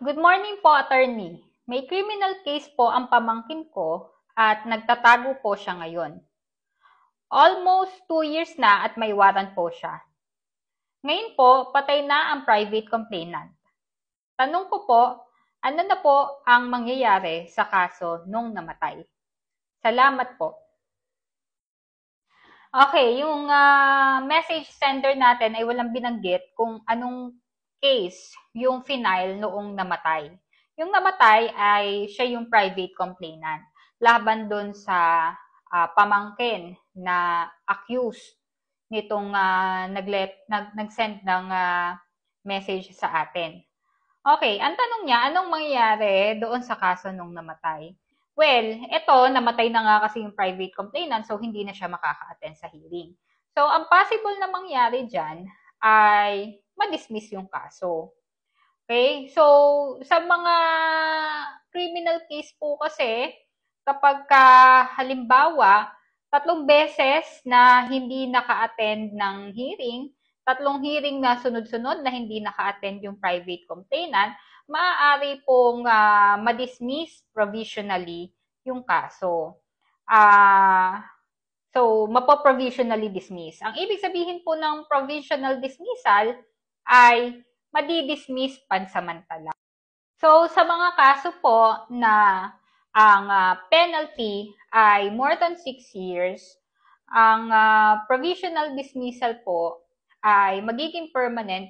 Good morning po, attorney. May criminal case po ang pamangkin ko at nagtatago po siya ngayon. Almost 2 years na at may warrant po siya. Ngayon po, patay na ang private complainant. Tanong ko po, ano na po ang mangyayari sa kaso nung namatay? Salamat po. Okay, yung message sender natin ay walang binanggit kung anong case yung final noong namatay. Yung namatay ay siya yung private complainant laban doon sa pamangkin na accused nitong nag-send ng message sa atin. Okay, ang tanong niya, anong mangyayari doon sa kaso nung namatay? Well, eto, namatay na nga kasi yung private complainant, so hindi na siya makaka-attend sa hearing. So, ang possible na mangyari dyan ay ma-dismiss yung kaso. Okay? So, sa mga criminal case po kasi, kapag halimbawa, 3 beses na hindi naka-attend ng hearing, 3 hearing na sunod-sunod na hindi naka-attend yung private complainant, maaari pong ma-dismiss provisionally yung kaso. So, mapo-provisionally dismiss. Ang ibig sabihin po ng provisional dismissal ay madi-dismiss pansamantala. So, sa mga kaso po na ang penalty ay more than 6 years, ang provisional dismissal po ay magiging permanent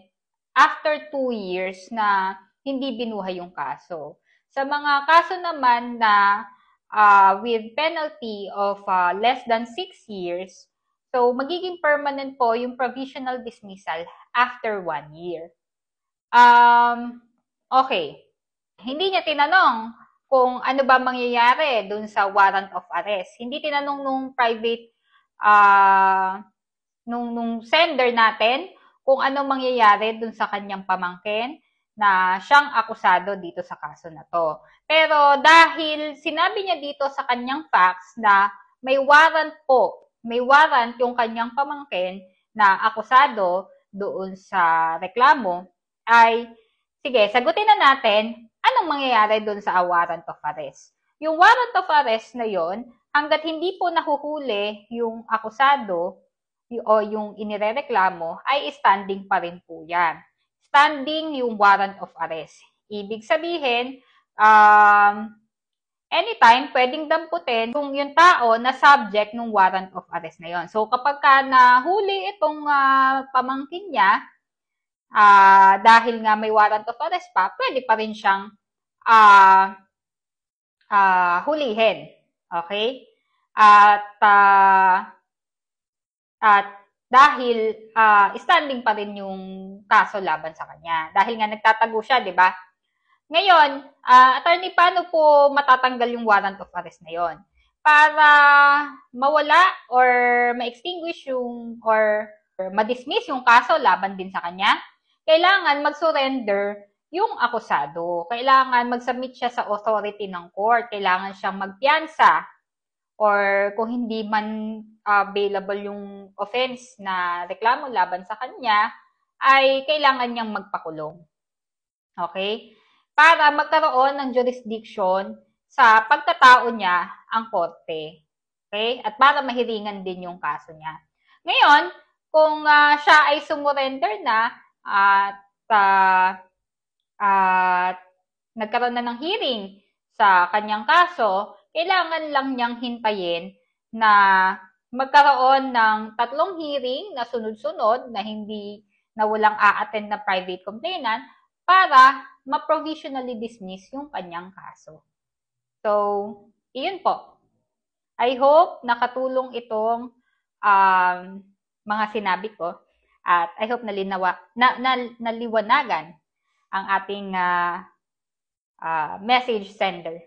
after 2 years na hindi binuhay yung kaso. Sa mga kaso naman na with penalty of less than 6 years, so magiging permanent po yung provisional dismissal after 1 year. Okay. Hindi niya tinanong kung ano ba mangyayari dun sa warrant of arrest. Hindi tinanong nung private, nung sender natin kung ano mangyayari dun sa kanyang pamangkin na siyang akusado dito sa kaso na to. Pero dahil sinabi niya dito sa kanyang facts na may warrant po, may warrant yung kanyang pamangkin na akusado doon sa reklamo, ay sige, sagutin na natin anong mangyayari doon sa warrant of arrest. Yung warrant of arrest na yon, hanggat hindi po nahuhuli yung akusado o yung inirereklamo, ay standing pa rin po yan. Standing yung warrant of arrest. Ibig sabihin, anytime pwedeng damputin kung yung tao na subject ng warrant of arrest na yon. So kapag nahuli itong pamangkin niya, dahil nga may warrant of arrest pa, pwede pa rin siyang hulihin. Okay? At dahil standing pa rin yung kaso laban sa kanya. Dahil nga nagtatago siya, di ba? Ngayon, attorney, paano po matatanggal yung warrant of arrest na yon? Para mawala or ma-extinguish yung or ma-dismiss yung kaso laban din sa kanya, kailangan mag-surrender yung akusado. Kailangan mag-submit siya sa authority ng court. Kailangan siyang magpiyansa. Or kung hindi man available yung offense na reklamo laban sa kanya, ay kailangan niyang magpakulong. Okay? Para magkaroon ng jurisdiction sa pagkatao niya ang korte. Okay? At para mahiringan din yung kaso niya. Ngayon, kung siya ay sumurrender na at nagkaroon na ng hearing sa kanyang kaso, kailangan lang niyang hintayin na magkaroon ng 3 hearing na sunod-sunod na walang a-attend na private complainant para ma-provisionally dismiss yung kanyang kaso. So, iyon po. I hope nakatulong itong mga sinabi ko at I hope naliwanagan ang ating message sender.